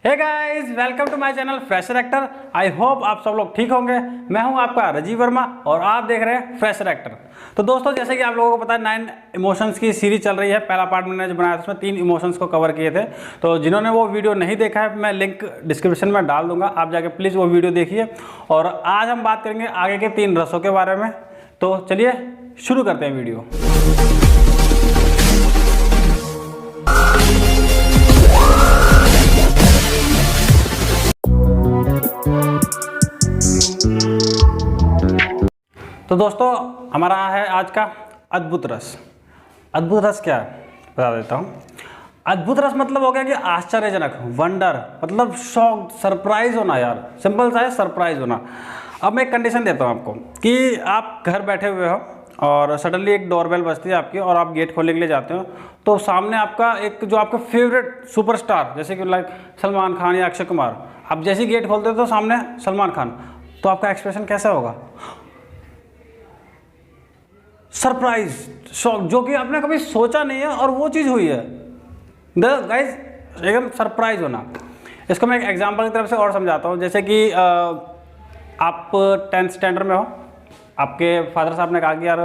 Hey guys, welcome to my channel fresher actor. I hope आप सब लोग ठीक होंगे। मैं हूं आपका राजीव वर्मा और आप देख रहे हैं फ्रेशर एक्टर। तो दोस्तों, जैसे कि आप लोगों को पता है 9 इमोशंस की सीरीज चल रही है। पहला पार्ट मैंने जो बनाया था उसमें 3 इमोशंस को कवर किए थे। तो जिन्होंने वो वीडियो नहीं देखा है, मैं लिंक डिस्क्रिप्शन में डाल दूंगा, आप जाके प्लीज़ वो वीडियो देखिए। और आज हम बात करेंगे आगे के 3 रसों के बारे में। तो चलिए शुरू करते हैं वीडियो। तो दोस्तों, हमारा है आज का अद्भुत रस। अद्भुत रस क्या है बता देता हूँ। अद्भुत रस मतलब हो गया कि आश्चर्यजनक, वंडर, मतलब शॉक, सरप्राइज होना। यार सिंपल सा है, सरप्राइज होना। अब मैं एक कंडीशन देता हूँ आपको कि आप घर बैठे हुए हो और सडनली एक डोरबेल बजती है आपकी और आप गेट खोलने के लिए जाते हो, तो सामने आपका एक जो आपका फेवरेट सुपरस्टार, जैसे कि लाइक सलमान खान या अक्षय कुमार, आप जैसे ही गेट खोलते हो तो सामने सलमान खान, तो आपका एक्सप्रेशन कैसा होगा? सरप्राइज, शॉक, जो कि आपने कभी सोचा नहीं है और वो चीज़ हुई है। गाइस, एकदम सरप्राइज होना। इसको मैं एक एग्जांपल की तरफ से और समझाता हूँ। जैसे कि आप 10th स्टैंडर्ड में हो, आपके फादर साहब ने कहा कि यार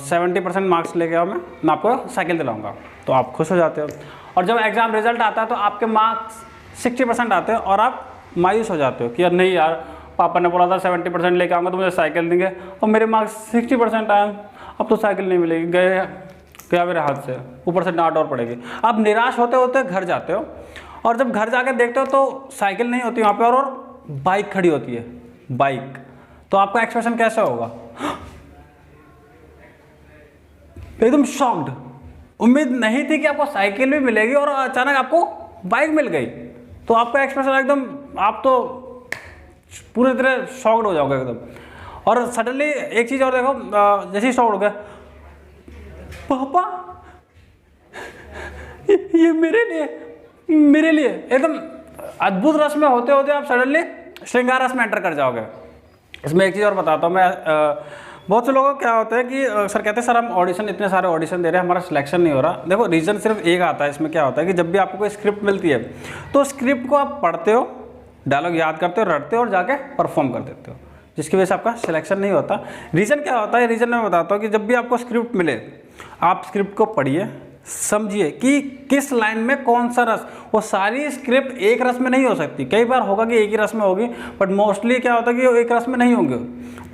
70% मार्क्स लेके आओ, मैं आपको साइकिल दिलाऊंगा, तो आप खुश हो जाते हो। और जब एग्ज़ाम रिजल्ट आता है तो आपके मार्क्स 60% आते हैं और आप मायूस हो जाते हो कि यार नहीं यार, पापा ने बोला था 70% लेके आऊँगा तो मुझे साइकिल देंगे और मेरे मार्क्स 60% आए, अब तो साइकिल नहीं मिलेगी, गया मेरे हाथ से, ऊपर से डांट और पड़ेगी। आप निराश होते होते घर जाते हो और जब घर जाके देखते हो तो साइकिल नहीं होती वहाँ पे और बाइक खड़ी होती है, बाइक। तो आपका एक्सप्रेशन कैसा होगा? एकदम शॉक्ड, उम्मीद नहीं थी कि आपको साइकिल भी मिलेगी और अचानक आपको बाइक मिल गई, तो आपका एक्सप्रेशन एकदम, आप तो पूरी तरह शॉक्ड हो जाओगे एकदम। और सडनली एक चीज़ और देखो, जैसे ही शॉक्ड हो गया, पापा ये मेरे लिए एकदम अद्भुत रस में होते होते आप सडनली श्रृंगार रस में एंटर कर जाओगे। इसमें एक चीज़ और बताता हूँ मैं। बहुत से लोगों को क्या होता है कि सर कहते हैं सर हम ऑडिशन, इतने सारे ऑडिशन दे रहे हैं, हमारा सिलेक्शन नहीं हो रहा। देखो, रीज़न सिर्फ एक आता है। इसमें क्या होता है कि जब भी आपको कोई स्क्रिप्ट मिलती है तो स्क्रिप्ट को आप पढ़ते हो, डायलॉग याद करते हो, रटते हो और जाके परफॉर्म कर देते हो, जिसकी वजह से आपका सिलेक्शन नहीं होता। रीज़न क्या होता है? रीज़न मैं बताता हूँ कि जब भी आपको स्क्रिप्ट मिले, आप स्क्रिप्ट को पढ़िए, समझिए कि किस लाइन में कौन सा रस। वो सारी स्क्रिप्ट एक रस में नहीं हो सकती। कई बार होगा कि एक ही रस में होगी, बट मोस्टली क्या होता है कि वो एक रस में नहीं होंगे।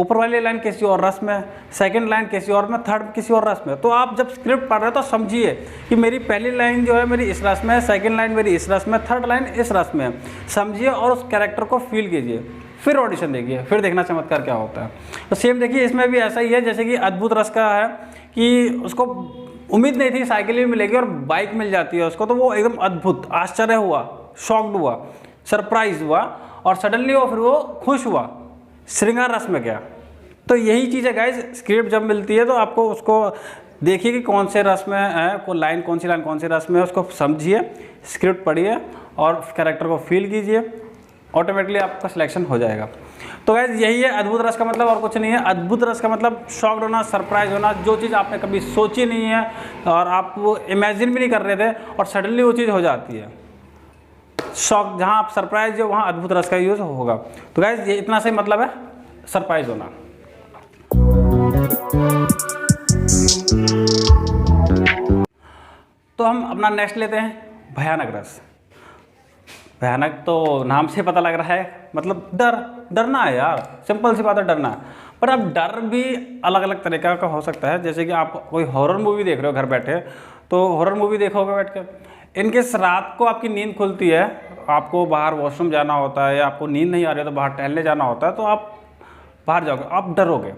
ऊपर वाली लाइन किसी और रस में, सेकंड लाइन किसी और में, थर्ड किसी और रस में। तो आप जब स्क्रिप्ट पढ़ रहे हो तो समझिए कि मेरी पहली लाइन जो है मेरी इस रस में है, सेकंड लाइन मेरी इस रस में, थर्ड लाइन इस रस में है। समझिए और उस कैरेक्टर को फील कीजिए, फिर ऑडिशन देखिए, फिर देखना चमत्कार क्या होता है। तो सेम देखिए, इसमें भी ऐसा ही है। जैसे कि अद्भुत रस का है कि उसको उम्मीद नहीं थी साइकिल भी मिलेगी और बाइक मिल जाती है उसको, तो वो एकदम अद्भुत, आश्चर्य हुआ, शॉक्ड हुआ, सरप्राइज हुआ और सडनली वो खुश हुआ, श्रृंगार रस में गया। तो यही चीज़ है गाइज, स्क्रिप्ट जब मिलती है तो आपको उसको देखिए कि कौन से रस में है, को लाइन कौन सी रस में है, उसको समझिए, स्क्रिप्ट पढ़िए और कैरेक्टर को फील कीजिए, ऑटोमेटिकली आपका सिलेक्शन हो जाएगा। तो गाइज यही है अद्भुत रस का मतलब, और कुछ नहीं है। अद्भुत रस का मतलब शॉक्ड होना, सरप्राइज होना, जो चीज़ आपने कभी सोची नहीं है और आप वो इमेजिन भी नहीं कर रहे थे और सडनली वो चीज़ हो जाती है। शॉक, जहाँ आप सरप्राइज हो वहाँ अद्भुत रस का यूज़ होगा। तो गाइज ये इतना सही मतलब है सरप्राइज होना। तो हम अपना नेक्स्ट लेते हैं, भयानक रस। भयानक तो नाम से पता लग रहा है, मतलब डरना है यार, सिंपल सी बात है, डरना है। पर अब डर भी अलग अलग तरीक़ा का हो सकता है। जैसे कि आप कोई हॉरर मूवी देख रहे हो घर बैठे, तो हॉरर मूवी देखोगे बैठ के, इनकेस रात को आपकी नींद खुलती है, आपको बाहर वॉशरूम जाना होता है या आपको नींद नहीं आ रही है तो बाहर टहलने जाना होता है, तो आप बाहर जाओगे, आप डरोगे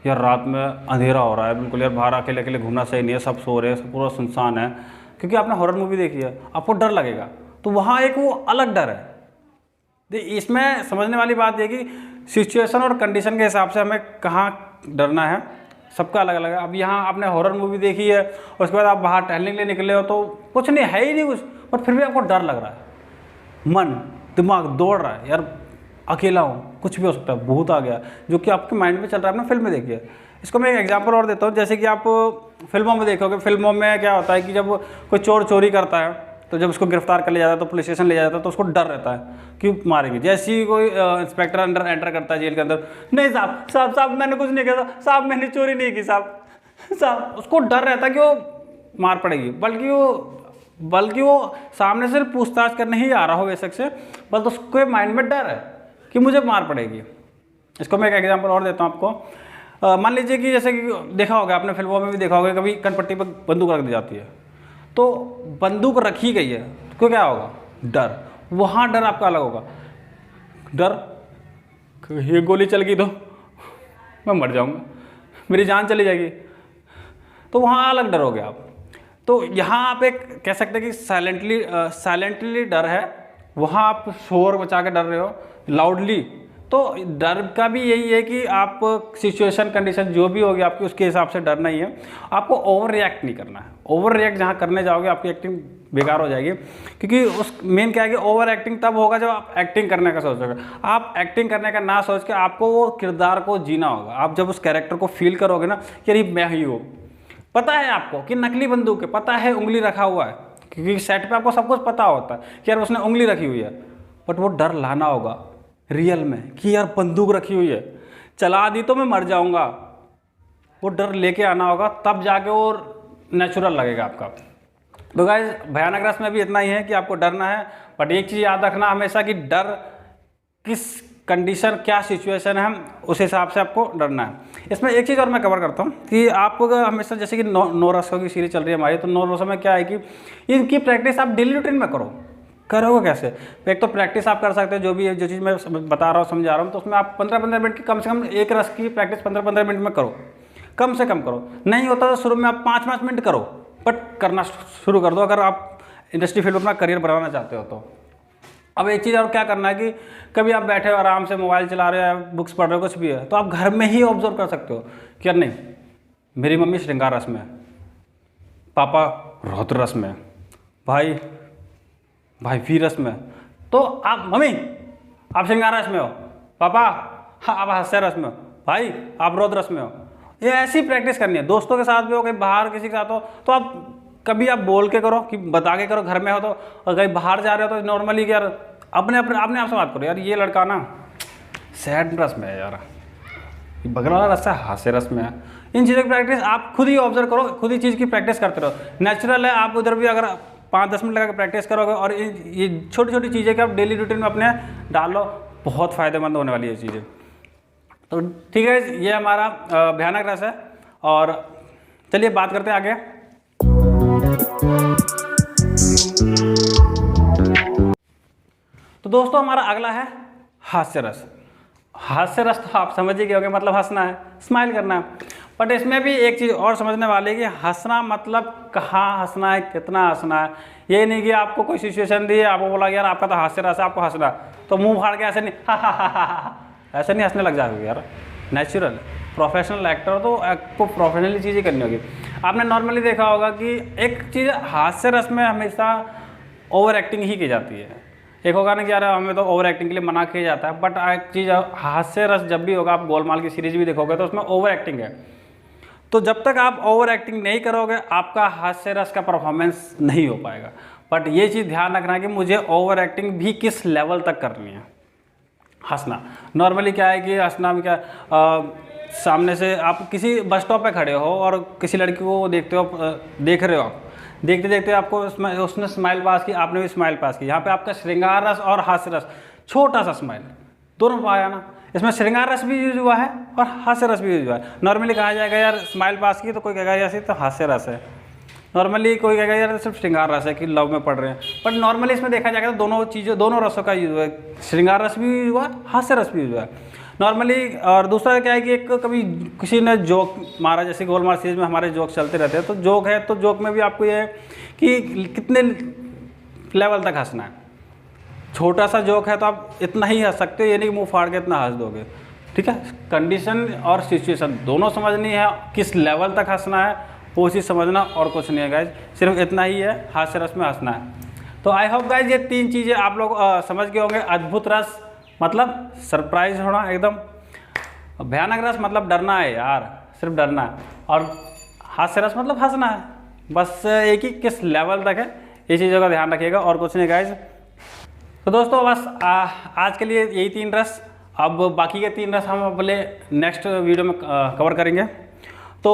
यार रात में अंधेरा हो रहा है बिल्कुल, यार बाहर अकेले अकेले घूमना सही नहीं है, सब सो रहे हैं, सब पूरा सुनसान है, क्योंकि आपने हॉरर मूवी देखी है, आपको डर लगेगा। तो वहाँ एक वो अलग डर है। इसमें समझने वाली बात ये कि सिचुएशन और कंडीशन के हिसाब से हमें कहाँ डरना है, सबका अलग अलग है। अब यहाँ आपने हॉरर मूवी देखी है और उसके बाद आप बाहर टहलने के लिए निकले हो तो कुछ नहीं है ही नहीं कुछ, बट फिर भी आपको डर लग रहा है, मन दिमाग दौड़ रहा है, यार अकेला हूँ, कुछ भी हो सकता है, भूत आ गया, जो कि आपके माइंड में चल रहा है, आपने फिल्म में देखी है। इसको मैं एक एग्जांपल और देता हूँ। जैसे कि आप फिल्मों में देखोगे, फिल्मों में क्या होता है कि जब कोई चोर चोरी करता है तो जब उसको गिरफ्तार कर लिया जाता है तो पुलिस स्टेशन ले जाता है तो उसको डर रहता है कि मारेंगे। जैसे ही कोई इंस्पेक्टर अंदर एंटर करता है जेल के अंदर, नहीं साहब साहब साहब मैंने कुछ नहीं किया साहब, मैंने चोरी नहीं की साहब साहब, उसको डर रहता है कि वो मार पड़ेगी। बल्कि वो सामने से पूछताछ करने ही आ रहा हो बेशक से, बस उसके माइंड में डर है कि मुझे मार पड़ेगी। इसको मैं एक एग्जांपल और देता हूँ आपको। मान लीजिए कि जैसे कि देखा होगा आपने, फिल्मों में भी देखा होगा, कभी कनपट्टी पर बंदूक रख दी जाती है, तो बंदूक रखी गई है तो क्या होगा, डर। वहाँ डर आपका अलग होगा, डर ये गोली चल गई तो मैं मर जाऊँगा, मेरी जान चली जाएगी, तो वहाँ अलग डर हो गया आप। तो यहाँ आप एक कह सकते हैं कि साइलेंटली डर है, वहाँ आप शोर मचा के डर रहे हो लाउडली। तो डर का भी यही है कि आप सिचुएशन कंडीशन जो भी होगी आपकी उसके हिसाब से डरना ही है, आपको ओवर रिएक्ट नहीं करना है। ओवर रिएक्ट जहाँ करने जाओगे आपकी एक्टिंग बेकार हो जाएगी, क्योंकि उस मेन क्या है कि ओवर एक्टिंग तब होगा जब आप एक्टिंग करने का सोचोगे। आप एक्टिंग करने का ना सोच के आपको वो किरदार को जीना होगा। आप जब उस कैरेक्टर को फील करोगे ना कि अरे मैं ही हूँ, पता है आपको कि नकली बंदूक है, पता है उंगली रखा हुआ है, क्योंकि सेट पे आपको सब कुछ पता होता है कि यार उसने उंगली रखी हुई है, बट वो डर लाना होगा रियल में कि यार बंदूक रखी हुई है, चला दी तो मैं मर जाऊंगा। वो डर लेके आना होगा, तब जाके वो नेचुरल लगेगा आपका। तो गाइस भयानक रस में भी इतना ही है कि आपको डरना है, बट एक चीज़ याद रखना हमेशा कि डर किस कंडीशन, क्या सिचुएशन है, उस हिसाब से आपको डरना है। इसमें एक चीज़ और मैं कवर करता हूँ कि आप हमेशा, जैसे कि नौ रसों की सीरीज चल रही है हमारी, तो 9 रसों में क्या है कि इनकी प्रैक्टिस आप डेली रूटीन में करोगे कैसे। एक तो प्रैक्टिस आप कर सकते हैं, जो चीज़ मैं बता रहा हूँ समझा रहा हूँ, तो उसमें आप 15-15 मिनट की, कम से कम एक रस की प्रैक्टिस 15-15 मिनट में करो, कम से कम करो। नहीं होता तो शुरू में आप 5-5 मिनट करो, बट करना शुरू कर दो अगर आप इंडस्ट्री फील्ड में अपना करियर बनाना चाहते हो तो। अब एक चीज़ और क्या करना है कि कभी आप बैठे हो आराम से मोबाइल चला रहे हो, बुक्स पढ़ रहे हो, कुछ भी है, तो आप घर में ही ऑब्जर्व कर सकते हो कि यार नहीं मेरी मम्मी श्रृंगार रस में है, पापा रौद्र रस में है, भाई वीर रस में है। तो आप मम्मी आप श्रृंगार रस में हो, पापा हाँ आप हास्य रस में हो, भाई आप रौद्र रस में हो। ये ऐसी प्रैक्टिस करनी है। दोस्तों के साथ भी हो, कहीं बाहर किसी के साथ हो, तो आप कभी आप बोल के करो कि बता के करो घर में हो तो, और कहीं बाहर जा रहे हो तो नॉर्मली यार अपने आप से बात करो, यार ये लड़का ना सैड रस में है, यार बगल वाला रस है हास्य रस में है। इन चीज़ों की प्रैक्टिस आप खुद ही ऑब्जर्व करो, खुद ही चीज़ की प्रैक्टिस करते रहो। नेचुरल है, आप उधर भी अगर 5-10 मिनट लगा के प्रैक्टिस करोगे और ये छोटी छोटी चीज़ें कि आप डेली रूटीन में अपने डालो, बहुत फ़ायदेमंद होने वाली है चीज़ें। तो ठीक है, ये हमारा भयानक रस है। और चलिए बात करते हैं आगे। तो दोस्तों हमारा अगला है हास्य रस। हास्य रस तो आप समझ ही गए होंगे, मतलब हंसना है, स्माइल करना है। बट इसमें भी एक चीज़ और समझने वाली है कि हंसना मतलब कहाँ हंसना है, कितना हंसना है। ये नहीं कि आपको कोई सिचुएशन दी है, आपको बोला यार आपका तो हास्य रस है, आपको हंसना, तो मुंह फाड़ के ऐसे नहीं ऐसे नहीं हंसने लग जाओगे यार। नेचुरल प्रोफेशनल एक्टर तो आपको प्रोफेशनली चीज़ें करनी होगी। आपने नॉर्मली देखा होगा कि एक चीज़ हास्य रस में हमेशा ओवर एक्टिंग ही की जाती है। एक होगा ना कि यार हमें तो ओवर एक्टिंग के लिए मना किया जाता है, बट एक चीज़ हास्य रस जब भी होगा, आप गोलमाल की सीरीज भी देखोगे तो उसमें ओवर एक्टिंग है। तो जब तक आप ओवर एक्टिंग नहीं करोगे आपका हास्य रस का परफॉर्मेंस नहीं हो पाएगा। बट ये चीज़ ध्यान रखना कि मुझे ओवर एक्टिंग भी किस लेवल तक करनी है। हंसना नॉर्मली क्या है कि हंसना भी क्या, सामने से आप किसी बस स्टॉप पे खड़े हो और किसी लड़की को देखते हो, देख रहे हो, आप देखते देखते आपको उसने स्माइल पास की, आपने भी स्माइल पास की। यहाँ पे आपका श्रृंगार रस और हास्य रस, छोटा सा स्माइल, दोनों पाया ना। इसमें श्रृंगार रस भी यूज हुआ है और हास्य रस भी यूज हुआ है। नॉर्मली कहा जाएगा यार स्माइल पास की, तो कोई कहेगा ऐसे तो हास्य रस है। नॉर्मली कोई कहेगा यार सिर्फ श्रृंगार रस है कि लव में पड़ रहे हैं। बट नॉर्मली इसमें देखा जाएगा तो दोनों चीज़ें, दोनों रसों का यूज हुआ है, श्रृंगार रस भी यूज हुआ, हास्य रस भी यूज हुआ है नॉर्मली। और दूसरा क्या है कि एक कभी किसी ने जोक मारा, जैसे गोलमाल सीरीज में हमारे जोक चलते रहते हैं, तो जोक है तो जोक में भी आपको ये है कि कितने लेवल तक हंसना है। छोटा सा जोक है तो आप इतना ही हंस सकते हो, ये नहीं कि मुँह फाड़ के इतना हंस दोगे। ठीक है, कंडीशन और सिचुएशन दोनों समझनी है, किस लेवल तक हंसना है वो चीज़ समझना, और कुछ नहीं है गाइज, सिर्फ इतना ही है, हास्य रस में हंसना है। तो आई होप गाइज ये 3 चीज़ें आप लोग समझ गए होंगे। अद्भुत रस मतलब सरप्राइज होना एकदम, भयानक रस मतलब डरना है यार, सिर्फ डरना है, और हास्य रस मतलब हंसना है। बस एक ही किस लेवल तक है ये चीज़ों का ध्यान रखिएगा और कुछ नहीं गाइज। तो दोस्तों बस आज के लिए यही 3 रस। अब बाकी के 3 रस हम अपने नेक्स्ट वीडियो में कवर करेंगे। तो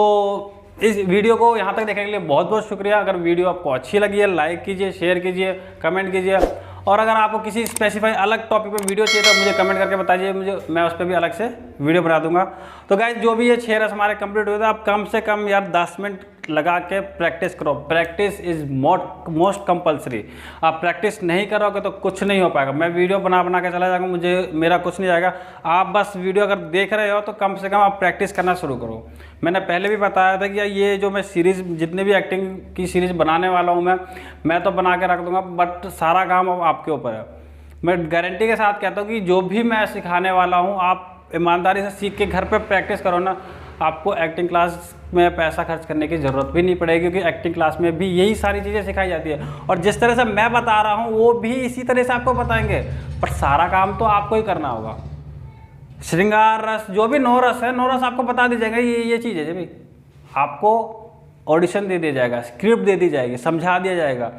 इस वीडियो को यहाँ तक देखने के लिए बहुत बहुत शुक्रिया। अगर वीडियो आपको अच्छी लगी है लाइक कीजिए, शेयर कीजिए, कमेंट कीजिए, और अगर आपको किसी स्पेसिफाई अलग टॉपिक पे वीडियो चाहिए तो मुझे कमेंट करके बताइए, मैं उस पर भी अलग से वीडियो बना दूंगा। तो गाइज जो भी ये 6 रस हमारे कंप्लीट हुए थे, आप कम से कम यार 10 मिनट लगा के प्रैक्टिस करो। Practice is most compulsory. आप प्रैक्टिस नहीं करोगे तो कुछ नहीं हो पाएगा। मैं वीडियो बना के चला जाऊँगा, मेरा कुछ नहीं आएगा। आप बस वीडियो अगर देख रहे हो तो कम से कम आप प्रैक्टिस करना शुरू करो। मैंने पहले भी बताया था कि ये जो मैं सीरीज़, जितने भी एक्टिंग की सीरीज़ बनाने वाला हूँ मैं तो बना के रख दूँगा, बट सारा काम अब आपके ऊपर है। मैं गारंटी के साथ कहता हूँ कि जो भी मैं सिखाने वाला हूँ, आप ईमानदारी से सीख के घर पे प्रैक्टिस करो ना, आपको एक्टिंग क्लास में पैसा खर्च करने की ज़रूरत भी नहीं पड़ेगी, क्योंकि एक्टिंग क्लास में भी यही सारी चीज़ें सिखाई जाती है। और जिस तरह से मैं बता रहा हूँ वो भी इसी तरह से आपको बताएंगे, पर सारा काम तो आपको ही करना होगा। श्रृंगार रस, जो भी 9 रस है, 9 रस आपको बता दी जाएगा, ये चीज़ है जी। आपको ऑडिशन दे दिया जाएगा, स्क्रिप्ट दे दी जाएगी, समझा दिया जाएगा।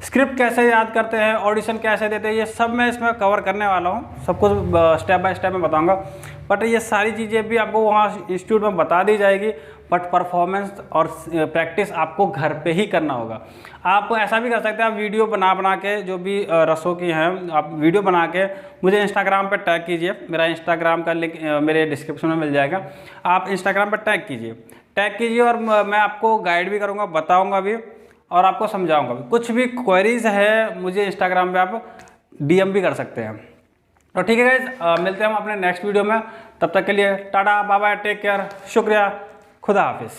स्क्रिप्ट कैसे याद करते हैं, ऑडिशन कैसे देते हैं, ये सब मैं इसमें कवर करने वाला हूँ। सब कुछ स्टेप बाय स्टेप में बताऊँगा। बट ये सारी चीज़ें भी आपको वहाँ इंस्टीट्यूट में बता दी जाएगी, बट परफॉर्मेंस और प्रैक्टिस आपको घर पे ही करना होगा। आप ऐसा भी कर सकते हैं, आप वीडियो बना के, जो भी रसों की हैं, आप वीडियो बना के मुझे इंस्टाग्राम पे टैग कीजिए। मेरा इंस्टाग्राम का लिंक मेरे डिस्क्रिप्शन में मिल जाएगा। आप इंस्टाग्राम पर टैग कीजिए और मैं आपको गाइड भी करूँगा, बताऊँगा भी और आपको समझाऊँगा भी। कुछ भी क्वेरीज़ है मुझे इंस्टाग्राम पर आप DM भी कर सकते हैं। तो ठीक है गाइज, मिलते हैं हम अपने नेक्स्ट वीडियो में। तब तक के लिए tata bye bye, take care, शुक्रिया, खुदा हाफिज़।